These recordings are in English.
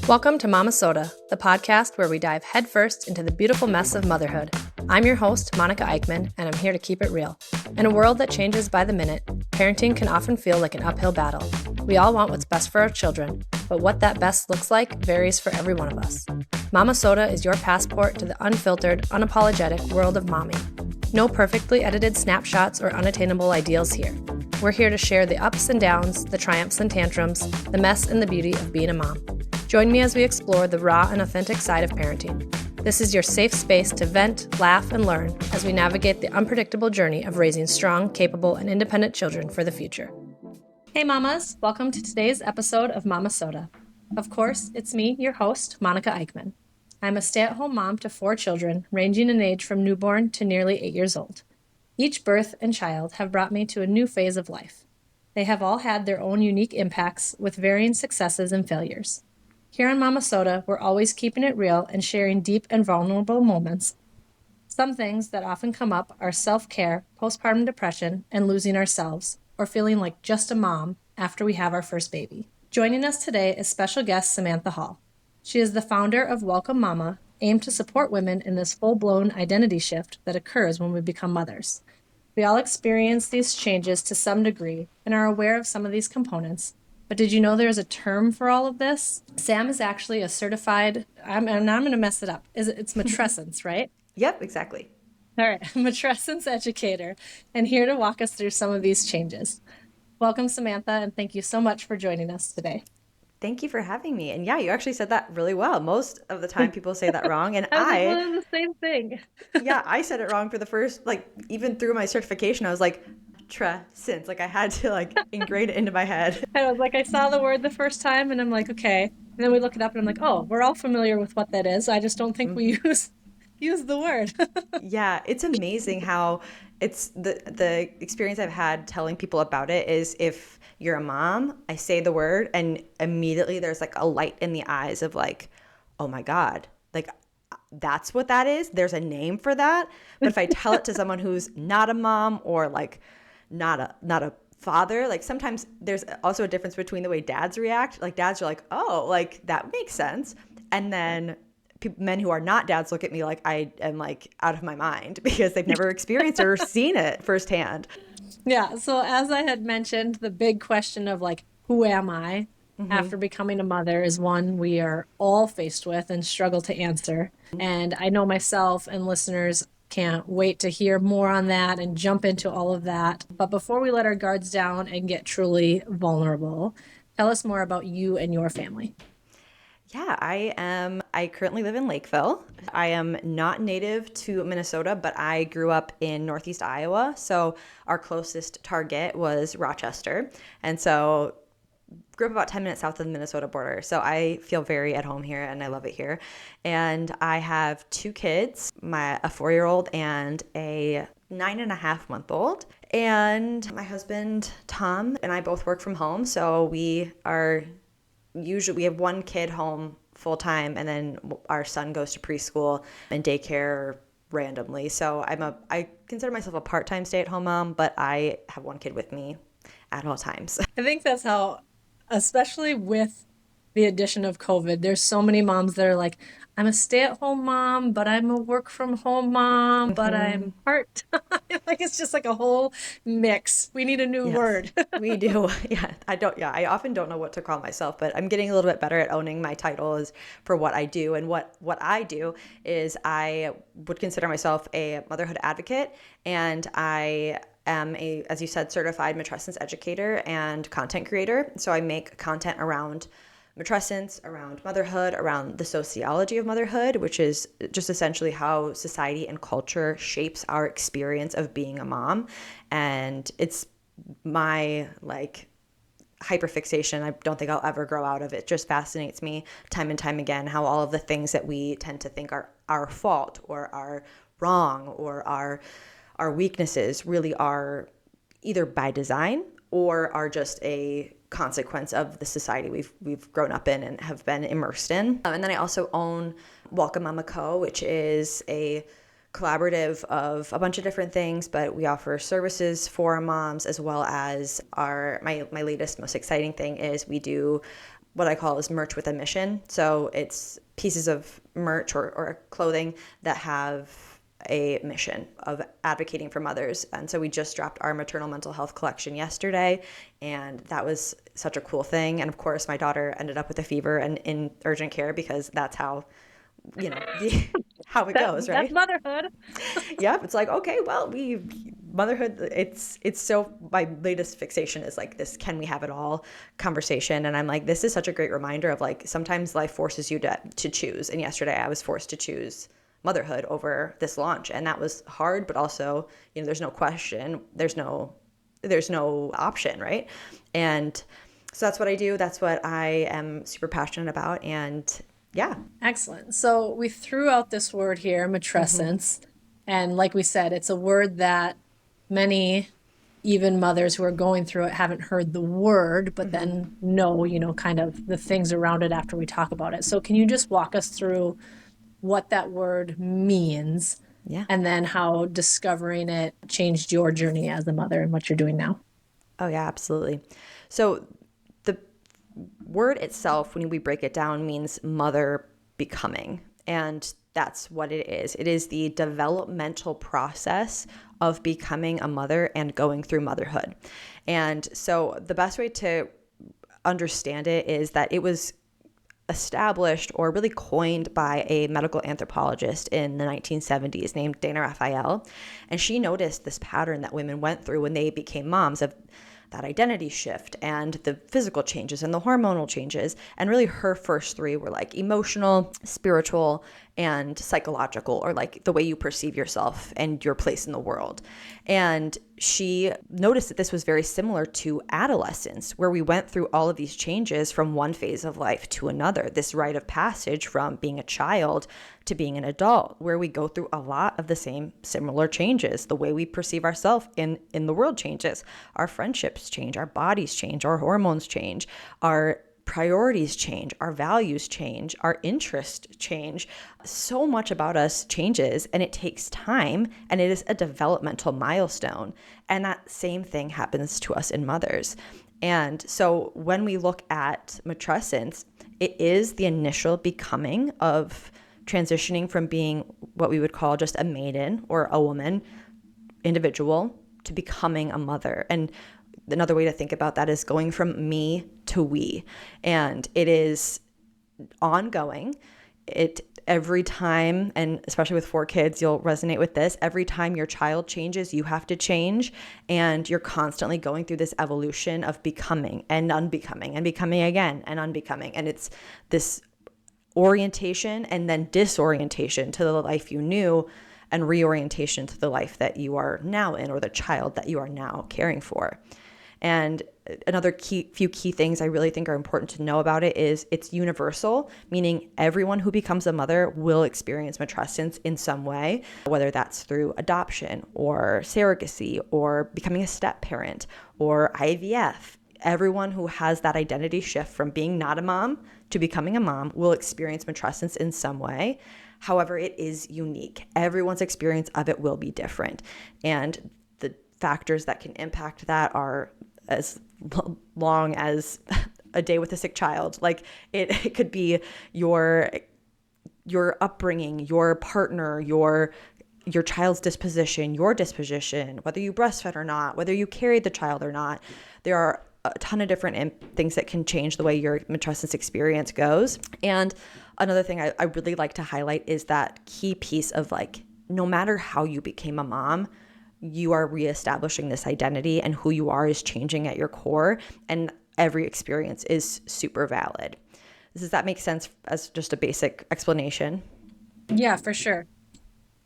Welcome to Momma-Sota, the podcast where we dive headfirst into the beautiful mess of motherhood. I'm your host, Monica Eickman, and I'm here to keep it real. In a world that changes by the minute, parenting can often feel like an uphill battle. We all want what's best for our children, but what that best looks like varies for every one of us. Momma-Sota is your passport to the unfiltered, unapologetic world of mommy. No perfectly edited snapshots or unattainable ideals here. We're here to share the ups and downs, the triumphs and tantrums, the mess and the beauty of being a mom. Join me as we explore the raw and authentic side of parenting. This is your safe space to vent, laugh, and learn as we navigate the unpredictable journey of raising strong, capable, and independent children for the future. Hey mamas, welcome to today's episode of Momma-Sota. Of course, it's me, your host, Monica Eickman. I'm a stay-at-home mom to 4 children, ranging in age from newborn to nearly 8 years old. Each birth and child have brought me to a new phase of life. They have all had their own unique impacts with varying successes and failures. Here on Momma-Sota, we're always keeping it real and sharing deep and vulnerable moments. Some things that often come up are self-care, postpartum depression, and losing ourselves, or feeling like just a mom after we have our first baby. Joining us today is special guest Samantha Hall. She is the founder of Welcome Mama, aimed to support women in this full-blown identity shift that occurs when we become mothers. We all experience these changes to some degree and are aware of some of these components. But did you know there is a term for all of this? Sam is actually a certified, I'm going to mess it up. It's Matrescence, right? Yep, exactly. All right, Matrescence educator, and here to walk us through some of these changes. Welcome, Samantha, and thank you so much for joining us today. Thank you for having me. And yeah, you actually said that really well. Most of the time people say that wrong. And I was the same thing. Yeah, I said it wrong for the first, even through my certification, I was like, Matrescence. I had to ingrain it into my head. I was like, I saw the word the first time and I'm like, okay. And then we look it up and I'm like, oh, we're all familiar with what that is. I just don't think we use the word. Yeah, it's amazing how it's the experience I've had telling people about it is if you're a mom, I say the word and immediately there's a light in the eyes of oh my God, that's what that is. There's a name for that. But if I tell it to someone who's not a mom or not a father, sometimes there's also a difference between the way dads react. Dads are oh, that makes sense. And then men who are not dads look at me like I am out of my mind because they've never experienced or seen it firsthand. Yeah. So as I had mentioned, the big question of who am I after becoming a mother is one we are all faced with and struggle to answer. And I know myself and listeners can't wait to hear more on that and jump into all of that. But before we let our guards down and get truly vulnerable, tell us more about you and your family. Yeah, I currently live in Lakeville. I am not native to Minnesota, but I grew up in Northeast Iowa. So our closest target was Rochester. And so grew up about 10 minutes south of the Minnesota border. So I feel very at home here and I love it here. And I have 2 kids, a 4-year-old and a 9.5-month-old. And my husband, Tom, and I both work from home. So we have 1 kid home full time, and then our son goes to preschool and daycare randomly. So I consider myself a part-time stay-at-home mom, but I have 1 kid with me at all times. I think that's how, especially with the addition of COVID, there's so many moms that are like, I'm a stay-at-home mom, but I'm a work-from-home mom, but I'm part-time. It's just a whole mix. We need a new word. We do. Yeah. I often don't know what to call myself, but I'm getting a little bit better at owning my titles for what I do. And what I do is I would consider myself a motherhood advocate, and I am as you said, certified matrescence educator and content creator. So I make content around matrescence, around motherhood, around the sociology of motherhood, which is just essentially how society and culture shapes our experience of being a mom. And it's my hyperfixation. I don't think I'll ever grow out of it. It just fascinates me time and time again how all of the things that we tend to think are our fault or are wrong or our weaknesses really are either by design or are just a consequence of the society we've grown up in and have been immersed in. And then I also own Welcome Mama Co., which is a collaborative of a bunch of different things, but we offer services for moms, as well as my latest, most exciting thing is we do what I call is merch with a mission. So it's pieces of merch or clothing that have a mission of advocating for mothers. And so we just dropped our maternal mental health collection yesterday, and that was such a cool thing. And of course, my daughter ended up with a fever and in urgent care, because that's how, how it goes, right? That's motherhood. Yeah, it's like, okay, well, motherhood, it's so, my latest fixation is like this, can we have it all conversation. And I'm like, this is such a great reminder of like, sometimes life forces you to choose. And yesterday I was forced to choose motherhood over this launch. And that was hard, but also, there's no question, there's no option, right? And so that's what I do. That's what I am super passionate about. And yeah. Excellent. So we threw out this word here, matrescence. And like we said, it's a word that many, even mothers who are going through it, haven't heard the word, but then know, kind of the things around it after we talk about it. So can you just walk us through what that word means? Yeah. And then how discovering it changed your journey as a mother and what you're doing now? Oh, yeah, absolutely. So the word itself, when we break it down, means mother becoming. And that's what it is. It is the developmental process of becoming a mother and going through motherhood. And so the best way to understand it is that it was established or really coined by a medical anthropologist in the 1970s named Dana Raphael. And she noticed this pattern that women went through when they became moms of that identity shift and the physical changes and the hormonal changes. And really her first three were like emotional, spiritual, and psychological, or like the way you perceive yourself and your place in the world. And she noticed that this was very similar to adolescence, where we went through all of these changes from one phase of life to another, this rite of passage from being a child to being an adult, where we go through a lot of the same similar changes. The way we perceive ourselves in the world changes. Our friendships change, our bodies change, our hormones change, our priorities change, our values change, our interests change. So much about us changes, and it takes time, and it is a developmental milestone. And that same thing happens to us in mothers. And so when we look at matrescence, it is the initial becoming of transitioning from being what we would call just a maiden or a woman individual to becoming a mother. And another way to think about that is going from me to we. And it is ongoing. Every time, and especially with 4 kids, you'll resonate with this. Every time your child changes, you have to change. And you're constantly going through this evolution of becoming and unbecoming and becoming again and unbecoming. And it's this orientation and then disorientation to the life you knew, and reorientation to the life that you are now in, or the child that you are now caring for. And another few key things I really think are important to know about it is it's universal, meaning everyone who becomes a mother will experience matrescence in some way, whether that's through adoption or surrogacy or becoming a step parent or IVF. Everyone who has that identity shift from being not a mom to becoming a mom will experience matrescence in some way. However, it is unique. Everyone's experience of it will be different. And the factors that can impact that are as long as a day with a sick child. Like it could be your upbringing, your partner, your child's disposition, your disposition, whether you breastfed or not, whether you carried the child or not. There are a ton of different things that can change the way your matrescence experience goes. And another thing I really like to highlight is that key piece of like, no matter how you became a mom, you are reestablishing this identity, and who you are is changing at your core, and every experience is super valid. Does that make sense as just a basic explanation? Yeah, for sure.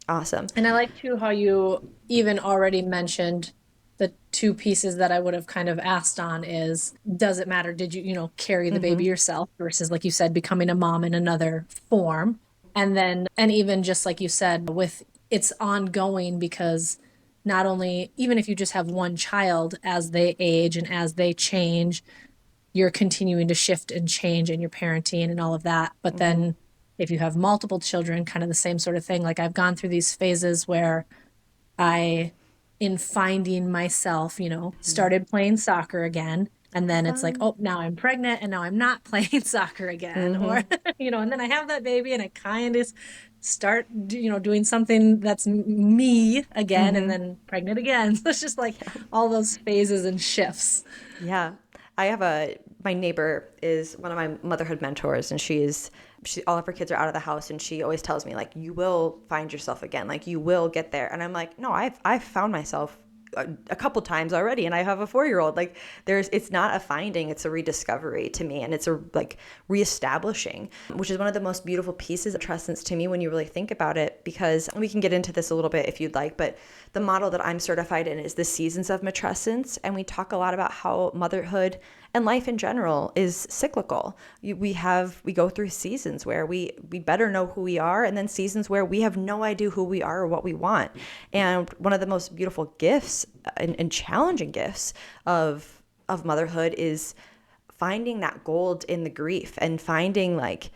Awesome. And I like too how you even already mentioned the 2 pieces that I would have kind of asked on is, does it matter? Did you, carry the baby yourself versus, like you said, becoming a mom in another form? And then, and even just like you said, with it's ongoing, because not only, even if you just have one child, as they age and as they change, you're continuing to shift and change in your parenting and all of that. But then if you have multiple children, kind of the same sort of thing. Like I've gone through these phases where in finding myself, started playing soccer again. And then it's like, oh, now I'm pregnant and now I'm not playing soccer again. Or, and then I have that baby and I kind of start, doing something that's me again and then pregnant again. So it's just like all those phases and shifts. Yeah. My neighbor is one of my motherhood mentors, and all of her kids are out of the house, and she always tells me, like, you will find yourself again, like you will get there. And I'm like, no, I've found myself a couple times already, and I have a 4-year-old. Like it's not a finding, it's a rediscovery to me, and it's a like reestablishing, which is one of the most beautiful pieces of Matrescence to me when you really think about it, because we can get into this a little bit if you'd like, but the model that I'm certified in is the seasons of Matrescence, and we talk a lot about how motherhood and life in general is cyclical. We go through seasons where we better know who we are, and then seasons where we have no idea who we are or what we want. And one of the most beautiful gifts and challenging gifts of motherhood is finding that gold in the grief and finding like,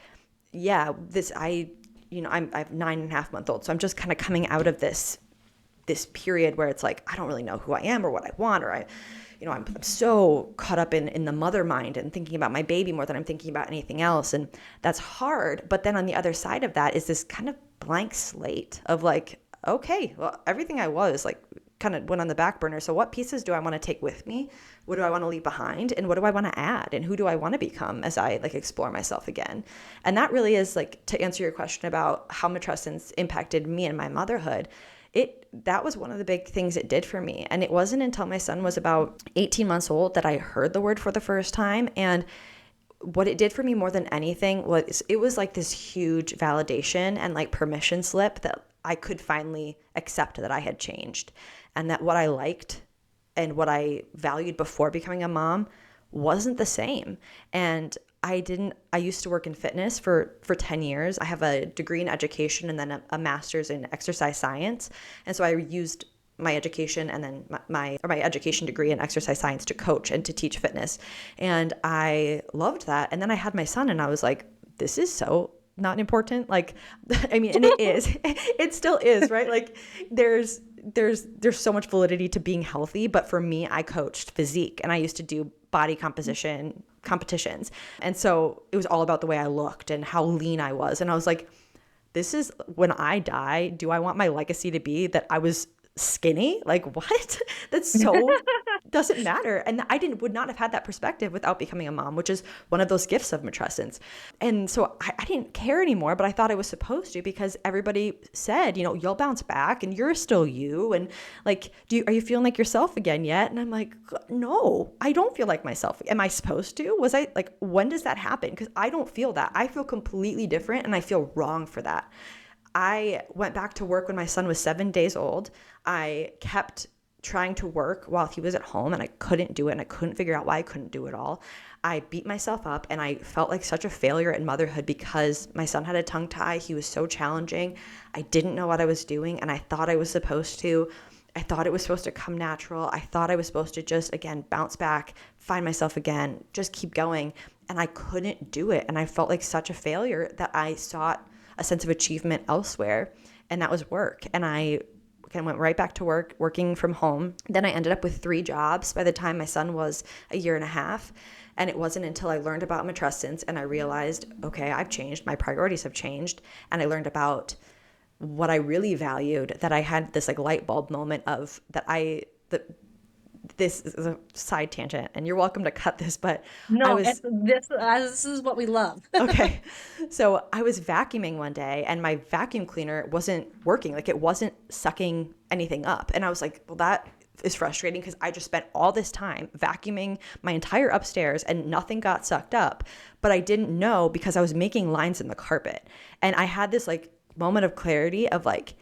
yeah, I have 9.5-month-old, so I'm just kind of coming out of this period where it's like, I don't really know who I am or what I want, or I'm so caught up in the mother mind and thinking about my baby more than I'm thinking about anything else. And that's hard. But then on the other side of that is this kind of blank slate of like, okay, well, everything I was like kind of went on the back burner. So what pieces do I want to take with me? What do I want to leave behind? And what do I want to add? And who do I want to become as I like explore myself again? And that really is like, to answer your question about how Matrescence impacted me and my motherhood, that was one of the big things it did for me. And it wasn't until my son was about 18 months old that I heard the word for the first time. And what it did for me more than anything was it was like this huge validation and like permission slip that I could finally accept that I had changed, and that what I liked and what I valued before becoming a mom wasn't the same. And I used to work in fitness for 10 years. I have a degree in education and then a master's in exercise science. And so I used my education and then my education degree in exercise science to coach and to teach fitness. And I loved that. And then I had my son and I was like, this is so not important. Like, I mean, and it is, it still is, right? Like there's so much validity to being healthy. But for me, I coached physique and I used to do body composition competitions. And so it was all about the way I looked and how lean I was. And I was like, this is when I die, do I want my legacy to be that I was skinny? Like what? That's so doesn't matter. And I would not have had that perspective without becoming a mom, which is one of those gifts of Matrescence. And so I didn't care anymore, but I thought I was supposed to, because everybody said, you'll bounce back and you're still you. And like, are you feeling like yourself again yet? And I'm like, no, I don't feel like myself. Am I supposed to? Was I like, when does that happen? Because I don't feel that. I feel completely different and I feel wrong for that. I went back to work when my son was 7 days old. I kept trying to work while he was at home and I couldn't do it, and I couldn't figure out why I couldn't do it all. I beat myself up and I felt like such a failure in motherhood because my son had a tongue tie. He was so challenging. I didn't know what I was doing and I thought I was supposed to. I thought it was supposed to come natural. I thought I was supposed to just, again, bounce back, find myself again, just keep going. And I couldn't do it. And I felt like such a failure that I sought a sense of achievement elsewhere, and that was work. And I went right back to work, working from home. Then I ended up with 3 jobs by the time my son was a year and a half. And it wasn't until I learned about Matrescence and I realized, okay, I've changed, my priorities have changed, and I learned about what I really valued, that I had this like light bulb moment of this is a side tangent and you're welcome to cut this, but no, this is what we love. Okay. So I was vacuuming one day and my vacuum cleaner wasn't working. Like it wasn't sucking anything up. And I was like, well, that is frustrating because I just spent all this time vacuuming my entire upstairs and nothing got sucked up. But I didn't know because I was making lines in the carpet. And I had this like moment of clarity of like,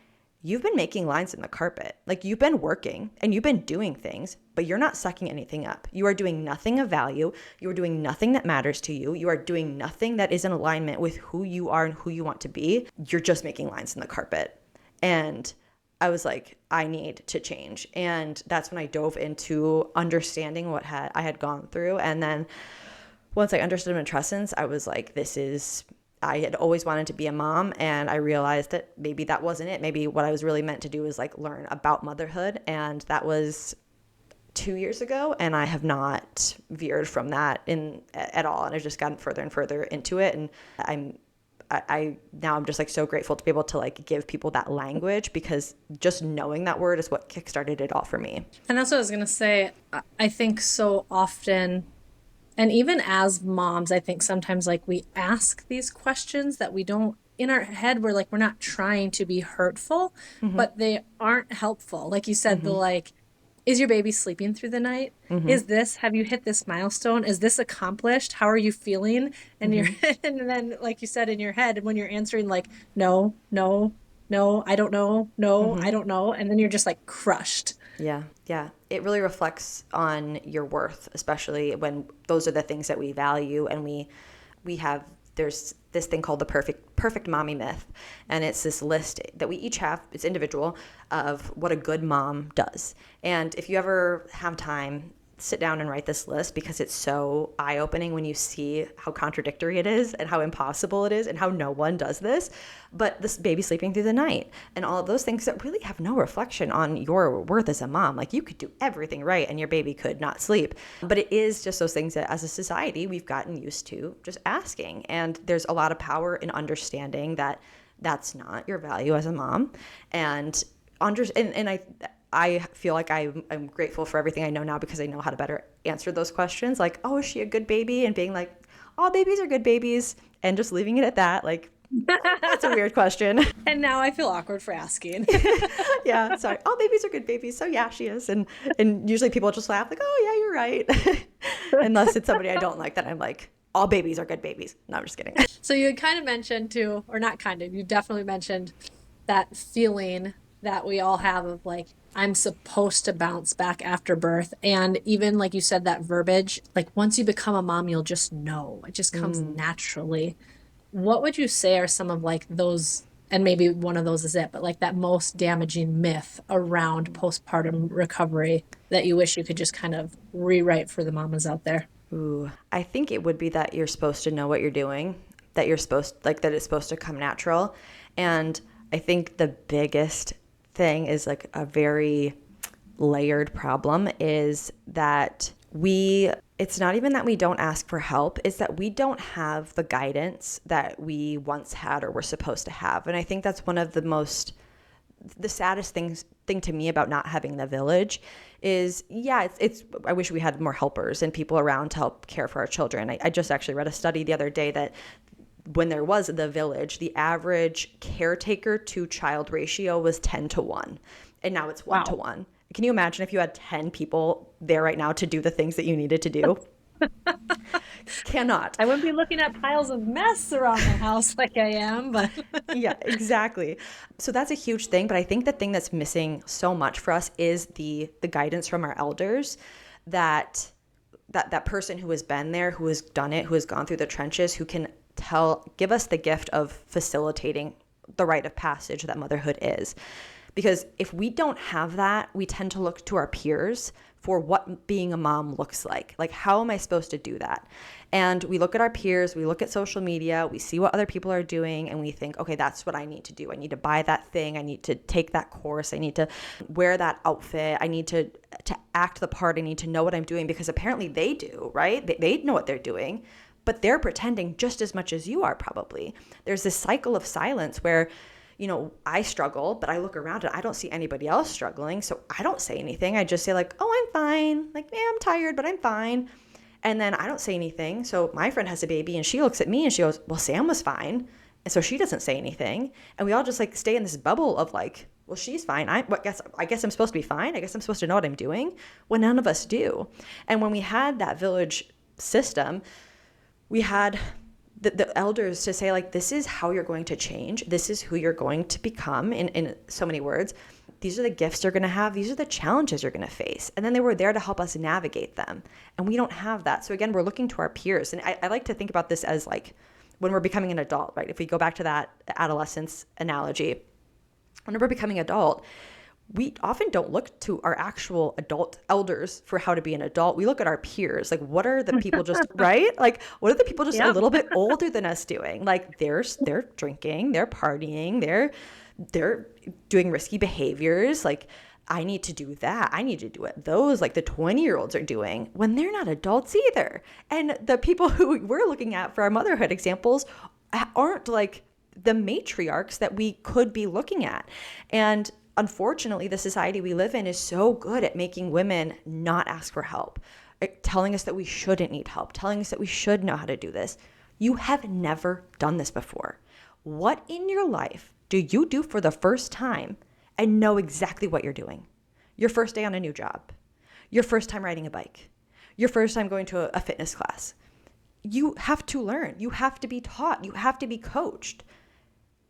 you've been making lines in the carpet. Like you've been working and you've been doing things, but you're not sucking anything up. You are doing nothing of value. You are doing nothing that matters to you. You are doing nothing that is in alignment with who you are and who you want to be. You're just making lines in the carpet. And I was like, I need to change. And that's when I dove into understanding what I had gone through. And then once I understood Matrescence, I was like, this is I had always wanted to be a mom, and I realized that maybe that wasn't it. Maybe what I was really meant to do was like learn about motherhood, and that was 2 years ago, and I have not veered from that at all, and I've just gotten further and further into it, and I'm just like so grateful to be able to like give people that language, because just knowing that word is what kickstarted it all for me. And that's what I was going to say. I think so often, and even as moms, I think sometimes like we ask these questions that we don't, in our head, we're like, we're not trying to be hurtful, but they aren't helpful. Like you said, the like, is your baby sleeping through the night? Have you hit this milestone? Is this accomplished? How are you feeling? And and then like you said, in your head, when you're answering like, no, I don't know. No, I don't know. And then you're just like crushed. Yeah. It really reflects on your worth, especially when those are the things that we value, and there's this thing called the perfect mommy myth, and it's this list that we each have, it's individual, of what a good mom does. And if you ever have time, sit down and write this list, because it's so eye-opening when you see how contradictory it is and how impossible it is and how no one does this. But this baby sleeping through the night and all of those things that really have no reflection on your worth as a mom. Like, you could do everything right and your baby could not sleep. But it is just those things that as a society we've gotten used to just asking. And there's a lot of power in understanding that that's not your value as a mom. And I feel like I'm grateful for everything I know now, because I know how to better answer those questions. Like, oh, is she a good baby? And being like, all babies are good babies, and just leaving it at that. Like, that's a weird question. And now I feel awkward for asking. Yeah, sorry. All babies are good babies. So yeah, she is. And usually people just laugh like, oh yeah, you're right. Unless it's somebody I don't like, that I'm like, all babies are good babies. No, I'm just kidding. So you had kind of mentioned too, or not kind of, you definitely mentioned that feeling that we all have of like, I'm supposed to bounce back after birth. And even like you said, that verbiage, like once you become a mom, you'll just know. It just comes naturally. What would you say are some of like those, and maybe one of those is it, but like that most damaging myth around postpartum recovery that you wish you could just kind of rewrite for the mamas out there? Ooh, I think it would be that you're supposed to know what you're doing, that you're supposed, like, that it's supposed to come natural. And I think the biggest thing is like a very layered problem is that it's not even that we don't ask for help, it's that we don't have the guidance that we once had or were supposed to have. And I think that's one of the saddest thing to me about not having the village is, yeah, it's I wish we had more helpers and people around to help care for our children. I just actually read a study the other day that when there was the village, the average caretaker to child ratio was 10-1. And now it's 1-1. Can you imagine if you had 10 people there right now to do the things that you needed to do? Cannot. I wouldn't be looking at piles of mess around the house like I am, but yeah, exactly. So that's a huge thing. But I think the thing that's missing so much for us is the guidance from our elders, that person who has been there, who has done it, who has gone through the trenches, who can give us the gift of facilitating the rite of passage that motherhood is. Because if we don't have that, we tend to look to our peers for what being a mom looks like. Like, how am I supposed to do that? And we look at our peers, we look at social media, we see what other people are doing, and we think, okay, that's what I need to do. I need to buy that thing. I need to take that course. I need to wear that outfit. I need to act the part. I need to know what I'm doing, because apparently they do, right? They know what they're doing, but they're pretending just as much as you are probably. There's this cycle of silence where, you know, I struggle, but I look around and I don't see anybody else struggling. So I don't say anything. I just say like, oh, I'm fine. Like, yeah, I'm tired, but I'm fine. And then I don't say anything. So my friend has a baby and she looks at me and she goes, well, Sam was fine. And so she doesn't say anything. And we all just like stay in this bubble of like, well, she's fine. I guess I'm supposed to be fine. I guess I'm supposed to know what I'm doing, when none of us do. And when we had that village system, we had the elders to say like, this is how you're going to change. This is who you're going to become in so many words. These are the gifts you're going to have. These are the challenges you're going to face. And then they were there to help us navigate them. And we don't have that. So again, we're looking to our peers. And I like to think about this as like when we're becoming an adult, right? If we go back to that adolescence analogy, when we're becoming adult, we often don't look to our actual adult elders for how to be an adult. We look at our peers. Like, what are the people just, right? Like, what are the people just a little bit older than us doing? Like, they're drinking, they're partying, they're doing risky behaviors. Like, I need to do that. I need to do what those, like the 20-year-olds are doing when they're not adults either. And the people who we're looking at for our motherhood examples aren't like the matriarchs that we could be looking at. And unfortunately, the society we live in is so good at making women not ask for help, telling us that we shouldn't need help, telling us that we should know how to do this. You have never done this before. What in your life do you do for the first time and know exactly what you're doing? Your first day on a new job, your first time riding a bike, your first time going to a fitness class. You have to learn. You have to be taught. You have to be coached.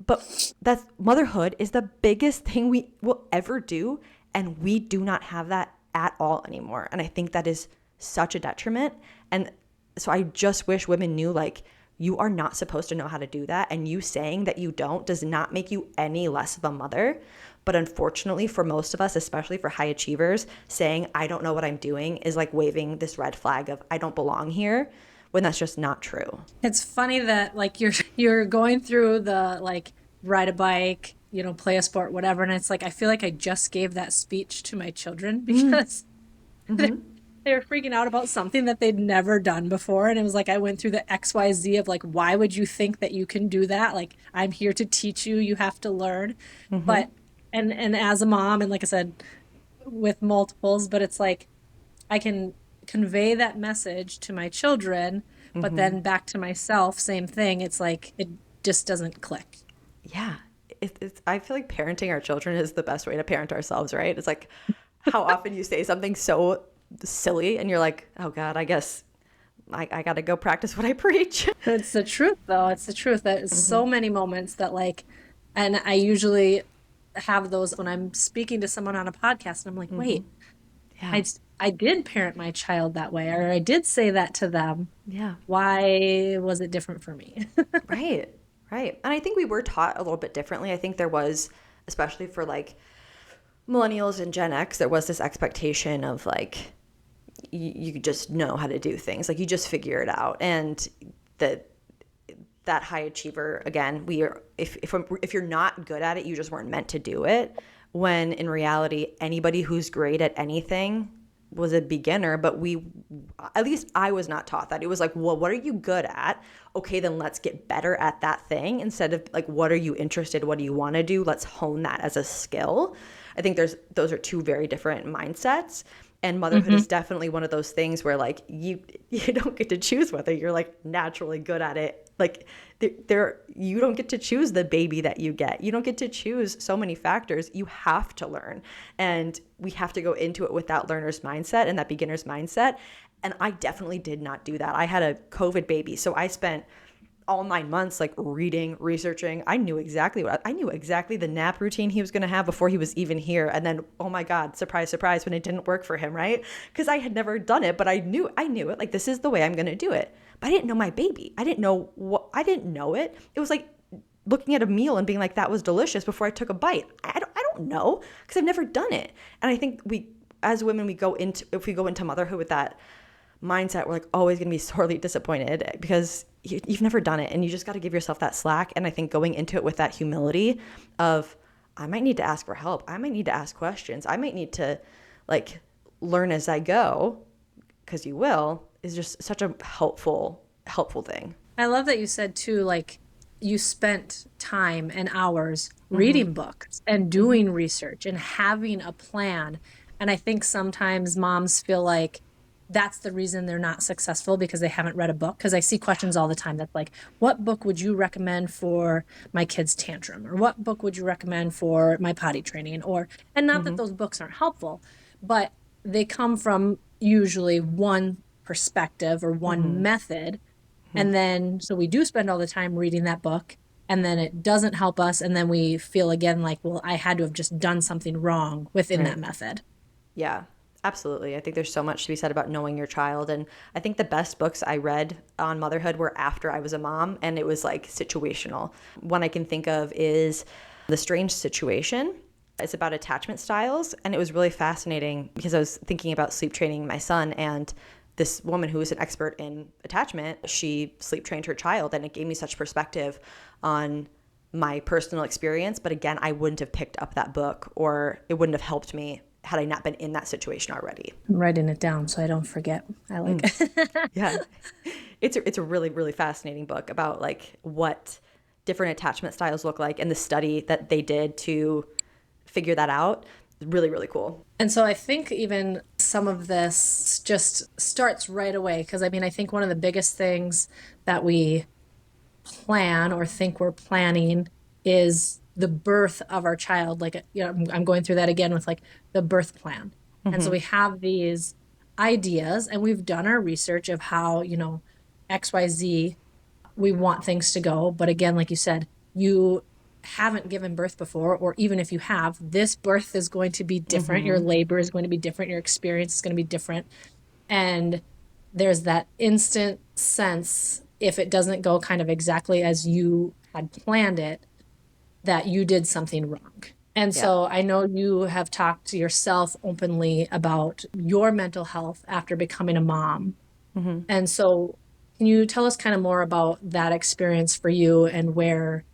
But that's motherhood is the biggest thing we will ever do. And we do not have that at all anymore. And I think that is such a detriment. And so I just wish women knew, like, you are not supposed to know how to do that. And you saying that you don't does not make you any less of a mother. But unfortunately, for most of us, especially for high achievers, saying, I don't know what I'm doing is like waving this red flag of I don't belong here, when that's just not true. It's funny that like you're going through the like ride a bike, you know, play a sport, whatever. And it's like, I feel like I just gave that speech to my children because they were freaking out about something that they'd never done before. And it was like, I went through the XYZ of like, why would you think that you can do that? Like, I'm here to teach you, you have to learn. But, and as a mom, and like I said, with multiples, but it's like, I can convey that message to my children, but then back to myself, same thing. It's like, it just doesn't click. Yeah. I feel like parenting our children is the best way to parent ourselves, right? It's like how often you say something so silly and you're like, oh God, I guess I got to go practice what I preach. It's the truth though. It's the truth. There's so many moments that like, and I have those when I'm speaking to someone on a podcast and I'm like, wait, I did parent my child that way, or I did say that to them. Yeah. Why was it different for me? Right. And I think we were taught a little bit differently. I think there was, especially for like millennials and Gen X, there was this expectation of like, you just know how to do things. Like you just figure it out. And that high achiever, again, if you're not good at it, you just weren't meant to do it. When in reality, anybody who's great at anything was a beginner, but at least I was not taught that. It was like, well, what are you good at? Okay, then let's get better at that thing, instead of like, what are you interested? What do you want to do? Let's hone that as a skill. I think those are two very different mindsets. And motherhood is definitely one of those things where like you don't get to choose whether you're like naturally good at it. Like you don't get to choose the baby that you get. You don't get to choose so many factors. You have to learn. And we have to go into it with that learner's mindset and that beginner's mindset. And I definitely did not do that. I had a COVID baby. So I spent all 9 months like reading, researching. I knew exactly the nap routine he was going to have before he was even here. And then, oh my God, surprise, surprise, when it didn't work for him, right? Because I had never done it, but I knew it. Like, this is the way I'm going to do it. But I didn't know my baby. I didn't know it. It was like looking at a meal and being like, that was delicious before I took a bite. I don't know, because I've never done it. And I think as women, if we go into motherhood with that mindset, we're like always going to be sorely disappointed because you've never done it, and you just got to give yourself that slack. And I think going into it with that humility of, I might need to ask for help. I might need to ask questions. I might need to like learn as I go, because you will, is just such a helpful thing. I love that you said too, like you spent time and hours reading books and doing research and having a plan. And I think sometimes moms feel like that's the reason they're not successful, because they haven't read a book. Because I see questions all the time that's like, what book would you recommend for my kid's tantrum? Or what book would you recommend for my potty training? And not that those books aren't helpful, but they come from usually one perspective or one method. And then, so we do spend all the time reading that book, and then it doesn't help us. And then we feel again like, well, I had to have just done something wrong within that method. Yeah. Absolutely. I think there's so much to be said about knowing your child. And I think the best books I read on motherhood were after I was a mom, and it was like situational. One I can think of is The Strange Situation. It's about attachment styles. And it was really fascinating because I was thinking about sleep training my son, and this woman who is an expert in attachment, she sleep trained her child, and it gave me such perspective on my personal experience. But again, I wouldn't have picked up that book, or it wouldn't have helped me had I not been in that situation already. I'm writing it down so I don't forget. I like it. Yeah. It's a really, really fascinating book about like what different attachment styles look like, and the study that they did to figure that out. Really, really cool. And so I think even some of this just starts right away, because I mean, I think one of the biggest things that we plan or think we're planning is the birth of our child. Like, you know, I'm going through that again with like the birth plan. And so we have these ideas, and we've done our research of how, you know, XYZ, we want things to go. But again, like you said, you haven't given birth before, or even if you have, this birth is going to be different. Your labor is going to be different. Your experience is going to be different. And there's that instant sense, if it doesn't go kind of exactly as you had planned it, that you did something wrong. And so I know you have talked to yourself openly about your mental health after becoming a mom. And so can you tell us kind of more about that experience for you, and where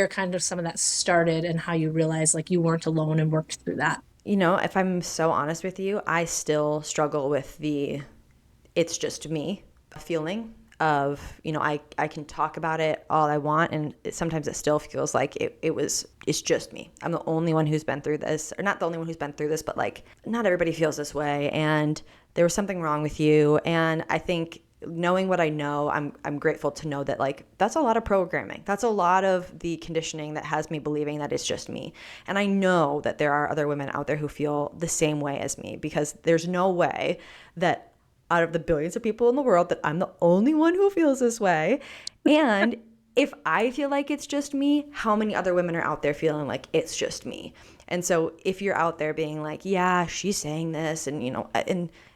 kind of some of that started, and how you realized like you weren't alone and worked through that? You know, if I'm so honest with you, I still struggle with it's just me feeling of, you know, I can talk about it all I want, and sometimes it still feels like it's just me. I'm the only one who's been through this, or not the only one who's been through this, but like not everybody feels this way, and there was something wrong with you. And I think knowing what I know, I'm grateful to know that like that's a lot of programming. That's a lot of the conditioning that has me believing that it's just me. And I know that there are other women out there who feel the same way as me, because there's no way that out of the billions of people in the world that I'm the only one who feels this way. And if I feel like it's just me, how many other women are out there feeling like it's just me? And so if you're out there being like, yeah, she's saying this, and you know,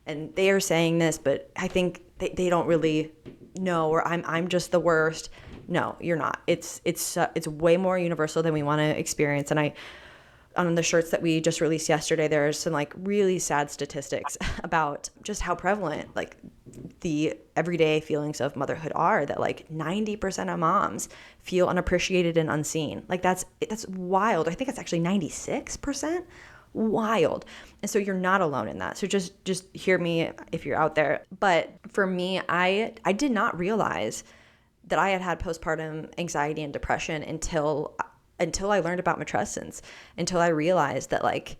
and they are saying this, but I think they don't really know, or I'm just the worst. No, you're not. It's way more universal than we want to experience. And on the shirts that we just released yesterday, there's some like really sad statistics about just how prevalent like the everyday feelings of motherhood are, that like 90% of moms feel unappreciated and unseen. Like that's wild. I think it's actually 96%. Wild. And so you're not alone in that. So just hear me if you're out there. But for me, I did not realize that I had postpartum anxiety and depression until I learned about Matrescence, until I realized that like,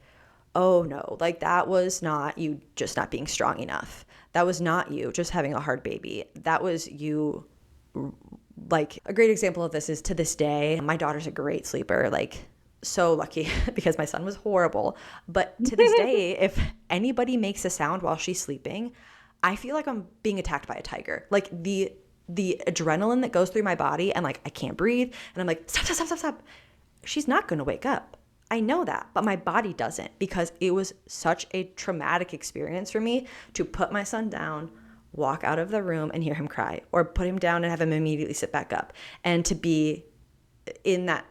oh no, like that was not you just not being strong enough. That was not you just having a hard baby. That was you. Like a great example of this is, to this day, my daughter's a great sleeper, like so lucky because my son was horrible. But to this day, if anybody makes a sound while she's sleeping, I feel like I'm being attacked by a tiger. Like the adrenaline that goes through my body, and like I can't breathe, and I'm like, stop. She's not going to wake up. I know that, but my body doesn't, because it was such a traumatic experience for me to put my son down, walk out of the room and hear him cry, or put him down and have him immediately sit back up, and to be in that,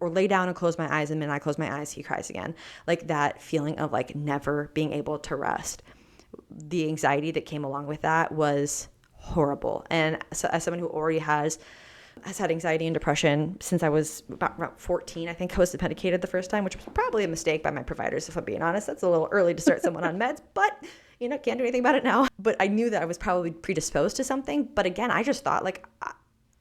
or lay down and close my eyes, and when I close my eyes he cries again. Like that feeling of like never being able to rest. The anxiety that came along with that was horrible. And so as someone who already has had anxiety and depression since I was about 14, I think I was medicated the first time, which was probably a mistake by my providers, if I'm being honest. That's a little early to start someone on meds, but you know, can't do anything about it now. But I knew that I was probably predisposed to something. But again, I just thought like,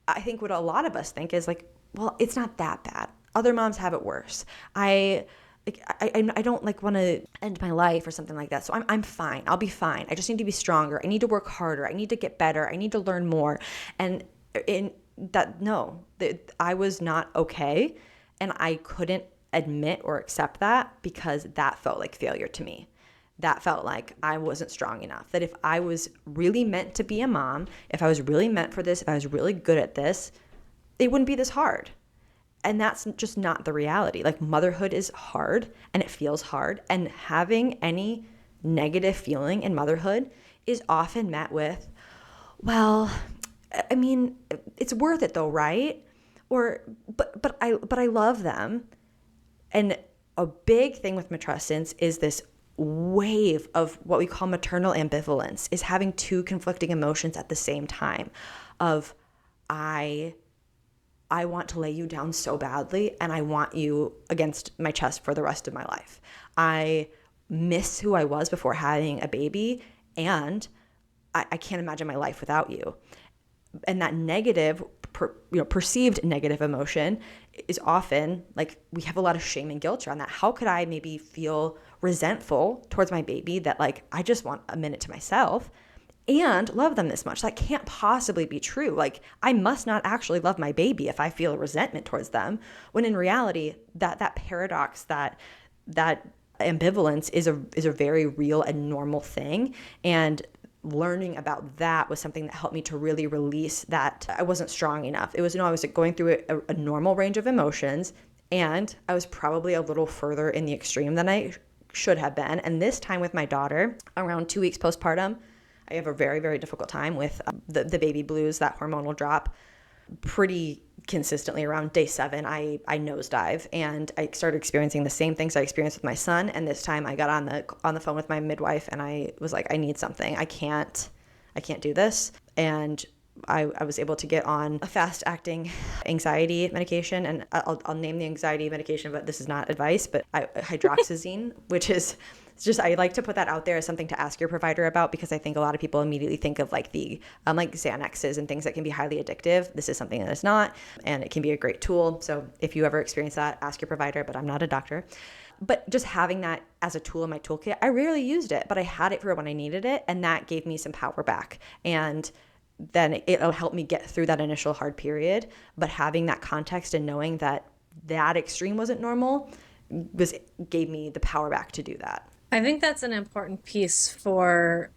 I think what a lot of us think is like, well, it's not that bad. Other moms have it worse. I don't like want to end my life or something like that. So I'm fine. I'll be fine. I just need to be stronger. I need to work harder. I need to get better. I need to learn more. And I was not okay. And I couldn't admit or accept that, because that felt like failure to me. That felt like I wasn't strong enough. That if I was really meant to be a mom, if I was really meant for this, if I was really good at this, it wouldn't be this hard. And that's just not the reality. Like motherhood is hard, and it feels hard. And having any negative feeling in motherhood is often met with, well, I mean, it's worth it though, right? Or, but I love them. And a big thing with matrescence is this wave of what we call maternal ambivalence, is having two conflicting emotions at the same time of I want to lay you down so badly and I want you against my chest for the rest of my life. I miss who I was before having a baby and I can't imagine my life without you. And that negative, perceived negative emotion is often like we have a lot of shame and guilt around that. How could I maybe feel resentful towards my baby that like I just want a minute to myself and love them this much? That can't possibly be true. Like I must not actually love my baby if I feel resentment towards them. When in reality, that paradox, that ambivalence is a very real and normal thing. And learning about that was something that helped me to really release that I wasn't strong enough. It was, I was going through a normal range of emotions, and I was probably a little further in the extreme than I should have been. And this time with my daughter, around 2 weeks postpartum, I have a very, very difficult time with the baby blues, that hormonal drop. Pretty consistently around day 7, I nosedive, and I started experiencing the same things I experienced with my son. And this time I got on the phone with my midwife and I was like, I need something. I can't do this. And I was able to get on a fast acting anxiety medication, and I'll name the anxiety medication, but this is not advice, but hydroxyzine, which is just, I like to put that out there as something to ask your provider about, because I think a lot of people immediately think of like the like Xanaxes and things that can be highly addictive. This is something that is not, and it can be a great tool. So if you ever experience that, ask your provider, but I'm not a doctor. But just having that as a tool in my toolkit, I rarely used it, but I had it for when I needed it, and that gave me some power back. And then it'll help me get through that initial hard period. But having that context and knowing that extreme wasn't normal gave me the power back to do that. I think that's an important piece for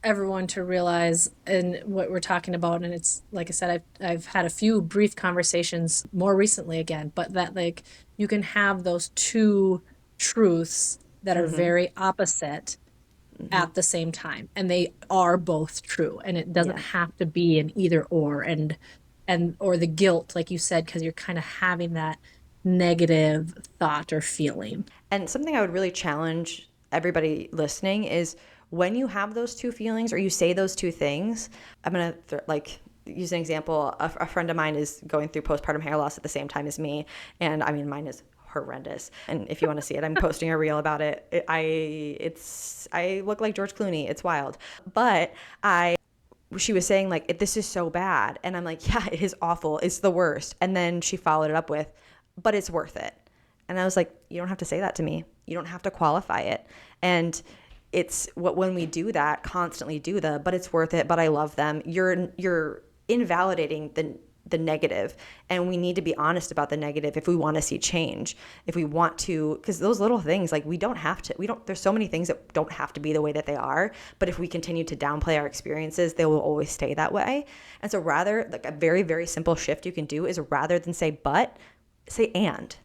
everyone to realize in what we're talking about. And it's, like I said, I've had a few brief conversations more recently again, but that like you can have those two truths that are very opposite at the same time, and they are both true, and it doesn't have to be an either or, and or the guilt, like you said, because you're kind of having that negative thought or feeling. And something I would really challenge everybody listening is when you have those two feelings or you say those two things, I'm going to use an example. A friend of mine is going through postpartum hair loss at the same time as me, and I mean, mine is horrendous. And if you want to see it, I'm posting a reel about it. I look like George Clooney. It's wild. But she was saying like, this is so bad. And I'm like, yeah, it is awful. It's the worst. And then she followed it up with, but it's worth it. And I was like, you don't have to say that to me. You don't have to qualify it. And it's when we do that, constantly do but it's worth it, but I love them. You're invalidating the negative, and we need to be honest about the negative if we want to see change, if we want to, because those little things, like there's so many things that don't have to be the way that they are, but if we continue to downplay our experiences, they will always stay that way. And so rather, like a very, very simple shift you can do is, rather than say but, say and.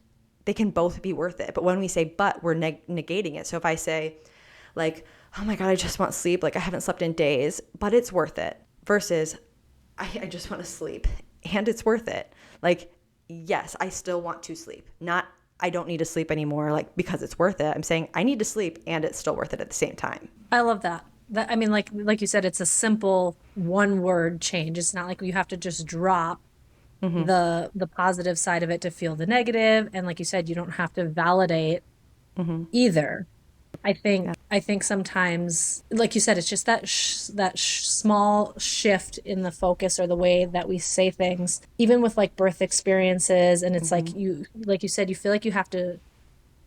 They can both be worth it. But when we say but, we're negating it. So if I say like, oh my God, I just want sleep, like I haven't slept in days, but it's worth it, versus I just want to sleep and it's worth it. Like, yes, I still want to sleep. Not, I don't need to sleep anymore, like, because it's worth it. I'm saying I need to sleep and it's still worth it at the same time. I love that. I mean, like you said, it's a simple one word change. It's not like you have to just drop the positive side of it to feel the negative. And like you said, you don't have to validate either. I think sometimes, like you said, it's just that small shift in the focus or the way that we say things, even with like birth experiences. And it's like you said, you feel like you have to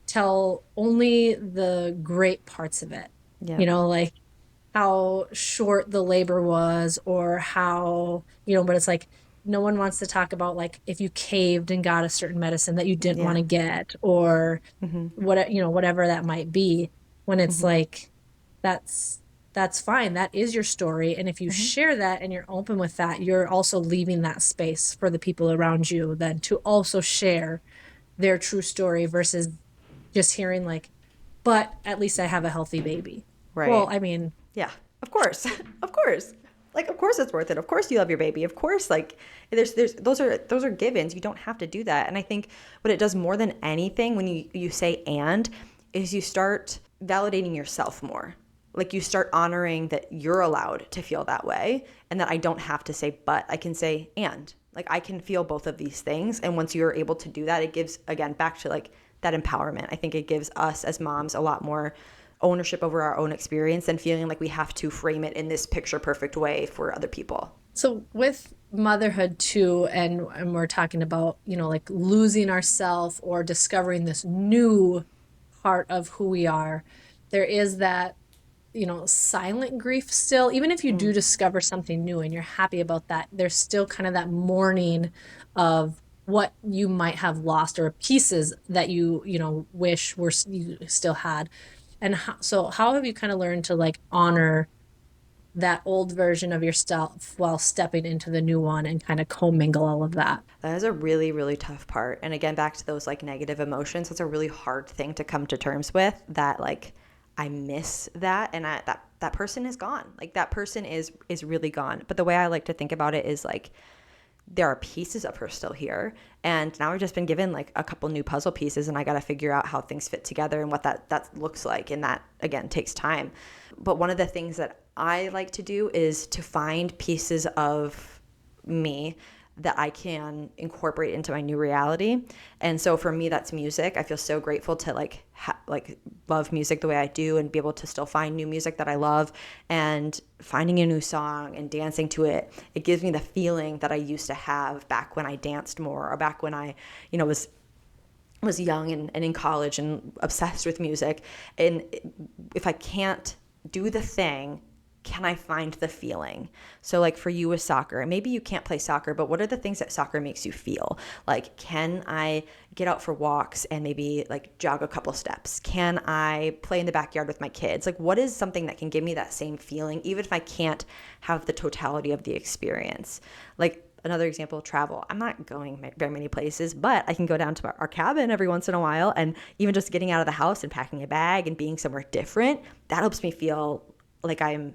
tell only the great parts of it. Yeah. Like how short the labor was, or how, but it's like, no one wants to talk about like if you caved and got a certain medicine that you didn't want to get, or whatever that might be. When it's like, that's fine. That is your story. And if you share that and you're open with that, you're also leaving that space for the people around you then to also share their true story, versus just hearing like, but at least I have a healthy baby. Right. Well, I mean, yeah, of course. Of course. Like, of course it's worth it. Of course you love your baby. Of course, like there's those are givens. You don't have to do that. And I think what it does more than anything when you say and is you start validating yourself more. Like you start honoring that you're allowed to feel that way and that I don't have to say but. I can say and. Like I can feel both of these things. And once you're able to do that, it gives, again, back to like that empowerment. I think it gives us as moms a lot more ownership over our own experience and feeling like we have to frame it in this picture perfect way for other people. So with motherhood too, and we're talking about, you know, like losing ourselves or discovering this new part of who we are, there is that, you know, silent grief still. Even if you do discover something new and you're happy about that, there's still kind of that mourning of what you might have lost or pieces that you know, wish you still had. And so how have you kind of learned to like honor that old version of yourself while stepping into the new one and kind of commingle all of that? That is a really, really tough part. And again, back to those like negative emotions, that's a really hard thing to come to terms with, that like I miss that, and that person is gone. Like that person is really gone. But the way I like to think about it is like there are pieces of her still here, and now I've just been given like a couple new puzzle pieces, and I got to figure out how things fit together and what that looks like, and that again takes time. But one of the things that I like to do is to find pieces of me that I can incorporate into my new reality. And so for me, that's music. I feel so grateful to like love music the way I do and be able to still find new music that I love, and finding a new song and dancing to it. It gives me the feeling that I used to have back when I danced more, or back when I, you know, was young and in college and obsessed with music. And if I can't do the thing, can I find the feeling? So like for you with soccer, maybe you can't play soccer, but what are the things that soccer makes you feel? Like, can I get out for walks and maybe like jog a couple steps? Can I play in the backyard with my kids? Like, what is something that can give me that same feeling, even if I can't have the totality of the experience? Like another example, travel. I'm not going very many places, but I can go down to our cabin every once in a while, and even just getting out of the house and packing a bag and being somewhere different, that helps me feel like I'm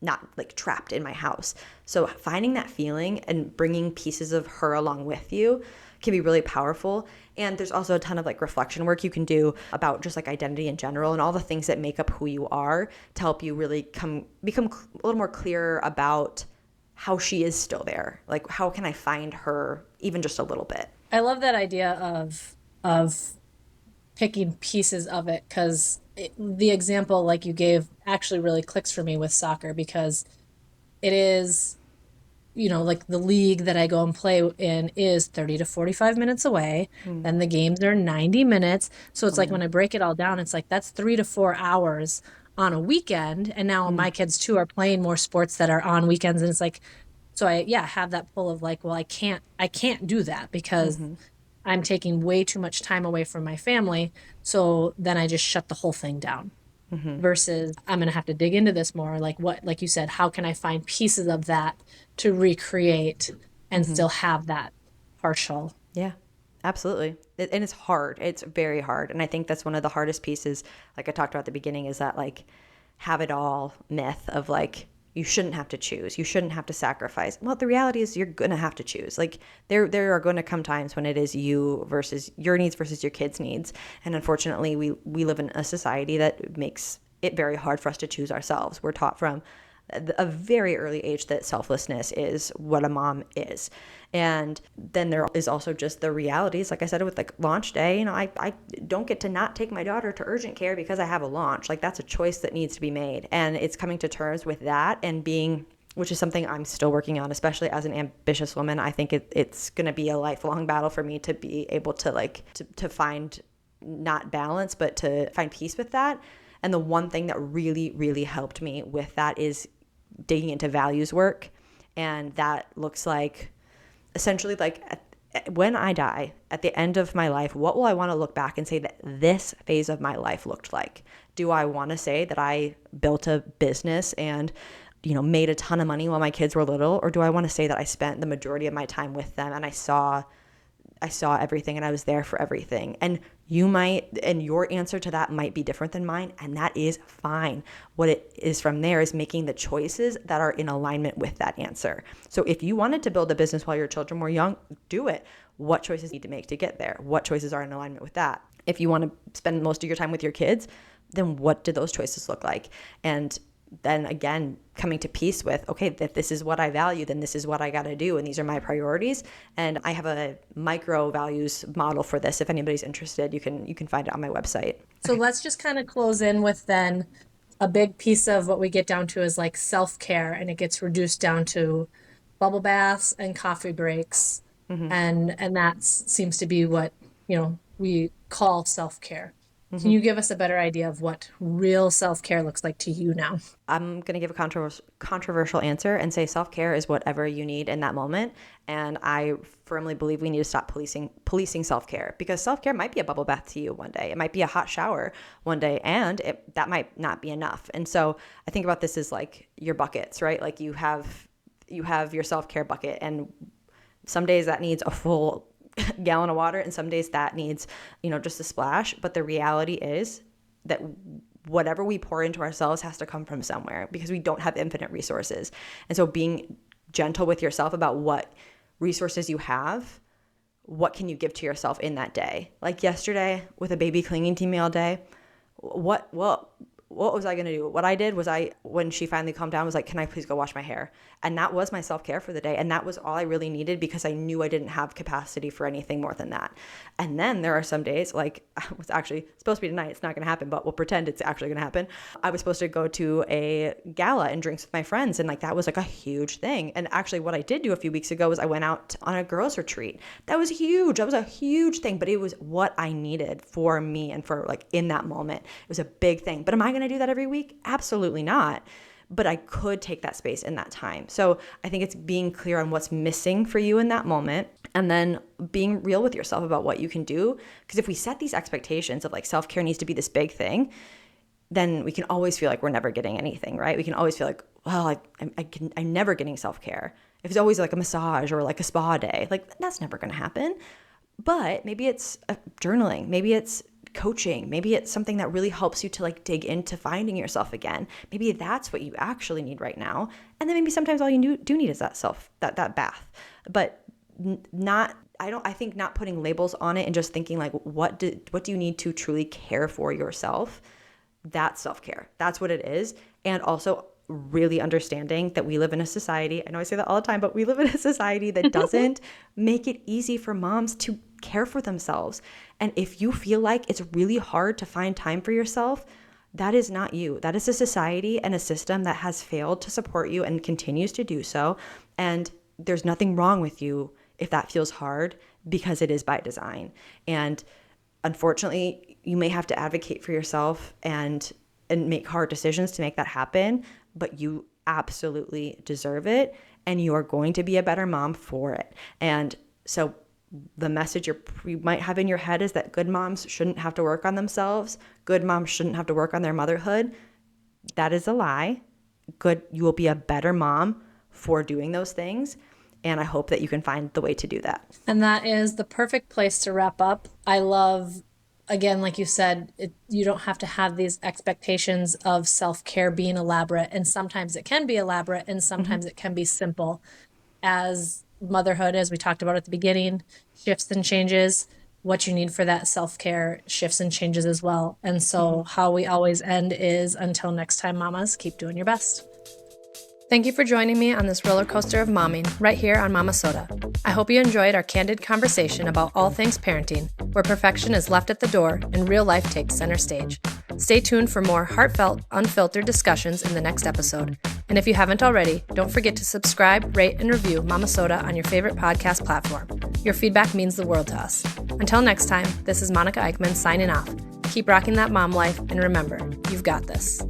not like trapped in my house. So finding that feeling and bringing pieces of her along with you can be really powerful. And there's also a ton of like reflection work you can do about just like identity in general and all the things that make up who you are, to help you really become a little more clear about how she is still there. Like, how can I find her even just a little bit? I love that idea of picking pieces of it, because the example like you gave actually really clicks for me with soccer, because it is, you know, like the league that I go and play in is 30 to 45 minutes away. Then the games are 90 minutes. So it's like when I break it all down, it's like that's 3 to 4 hours on a weekend. And now my kids too are playing more sports that are on weekends. And it's like, so I have that pull of like, well, I can't do that because I'm taking way too much time away from my family. So then I just shut the whole thing down. Versus I'm going to have to dig into this more. Like what, like you said, how can I find pieces of that to recreate and still have that partial? Yeah, absolutely. And it's hard. It's very hard. And I think that's one of the hardest pieces, like I talked about at the beginning, is that like have it all myth of like, you shouldn't have to choose. You shouldn't have to sacrifice. Well, the reality is you're going to have to choose. Like there are going to come times when it is you versus your needs versus your kids' needs. And unfortunately, we live in a society that makes it very hard for us to choose ourselves. We're taught from a very early age that selflessness is what a mom is. And then there is also just the realities, like I said, with like launch day, you know, I don't get to not take my daughter to urgent care because I have a launch. Like that's a choice that needs to be made. And it's coming to terms with that and being, which is something I'm still working on, especially as an ambitious woman. I think it's going to be a lifelong battle for me to be able to like, to find not balance, but to find peace with that. And the one thing that really, really helped me with that is digging into values work. And that looks like essentially like when I die at the end of my life, what will I want to look back and say that this phase of my life looked like? Do I want to say that I built a business and, you know, made a ton of money while my kids were little? Or do I want to say that I spent the majority of my time with them and I saw I saw everything and I was there for everything. And your answer to that might be different than mine, and that is fine. What it is from there is making the choices that are in alignment with that answer. So if you wanted to build a business while your children were young, do it. What choices need to make to get there? What choices are in alignment with that? If you want to spend most of your time with your kids, then what do those choices look like? And then again, coming to peace with, okay, if this is what I value, then this is what I got to do. And these are my priorities. And I have a micro values model for this. If anybody's interested, you can find it on my website. So let's just kind of close in with then a big piece of what we get down to is like self-care, and it gets reduced down to bubble baths and coffee breaks. And that seems to be what, we call self-care. Can you give us a better idea of what real self-care looks like to you now? I'm going to give a controversial answer and say self-care is whatever you need in that moment. And I firmly believe we need to stop policing self-care, because self-care might be a bubble bath to you one day. It might be a hot shower one day, and that might not be enough. And so I think about this as like your buckets, right? Like you have your self-care bucket, and some days that needs a full gallon of water, and some days that needs, just a splash. But the reality is that whatever we pour into ourselves has to come from somewhere, because we don't have infinite resources. And so being gentle with yourself about what resources you have, what can you give to yourself in that day? Like yesterday with a baby clinging to me all day, what was I going to do? What I did was when she finally calmed down, was like, can I please go wash my hair? And that was my self-care for the day. And that was all I really needed, because I knew I didn't have capacity for anything more than that. And then there are some days, like it was actually supposed to be tonight. It's not going to happen, but we'll pretend it's actually going to happen. I was supposed to go to a gala and drinks with my friends. And like, that was like a huge thing. And actually what I did do a few weeks ago was I went out on a girls' retreat. That was huge. That was a huge thing, but it was what I needed for me and for like in that moment. It was a big thing. But am I going to do that every week? Absolutely not. But I could take that space in that time. So I think it's being clear on what's missing for you in that moment, and then being real with yourself about what you can do. Because if we set these expectations of like self-care needs to be this big thing, then we can always feel like we're never getting anything, right? We can always feel like, well, I'm never getting self-care. If it's always like a massage or like a spa day, like that's never going to happen. But maybe it's journaling. Maybe it's coaching. Maybe it's something that really helps you to like dig into finding yourself again. Maybe that's what you actually need right now. And then maybe sometimes all you do need is that bath. But I think not putting labels on it and just thinking like, what do you need to truly care for yourself? That's self-care. That's what it is. And also really understanding that we live in a society, I know I say that all the time, but we live in a society that doesn't make it easy for moms to care for themselves. And if you feel like it's really hard to find time for yourself, that is not you. That is a society and a system that has failed to support you and continues to do so. And there's nothing wrong with you if that feels hard, because it is by design. And unfortunately, you may have to advocate for yourself and make hard decisions to make that happen, but you absolutely deserve it, and you are going to be a better mom for it. And so the message you might have in your head is that good moms shouldn't have to work on themselves. Good moms shouldn't have to work on their motherhood. That is a lie. You will be a better mom for doing those things. And I hope that you can find the way to do that. And that is the perfect place to wrap up. I love, again, like you said, you don't have to have these expectations of self-care being elaborate. And sometimes it can be elaborate, and sometimes it can be simple. As motherhood, as we talked about at the beginning, shifts and changes, what you need for that self-care shifts and changes as well. And so how we always end is, until next time, mamas, keep doing your best. Thank you for joining me on this roller coaster of momming right here on Momma-Sota. I hope you enjoyed our candid conversation about all things parenting, where perfection is left at the door and real life takes center stage. Stay tuned for more heartfelt, unfiltered discussions in the next episode. And if you haven't already, don't forget to subscribe, rate, and review Momma-Sota on your favorite podcast platform. Your feedback means the world to us. Until next time, this is Monica Eickman signing off. Keep rocking that mom life, and remember, you've got this.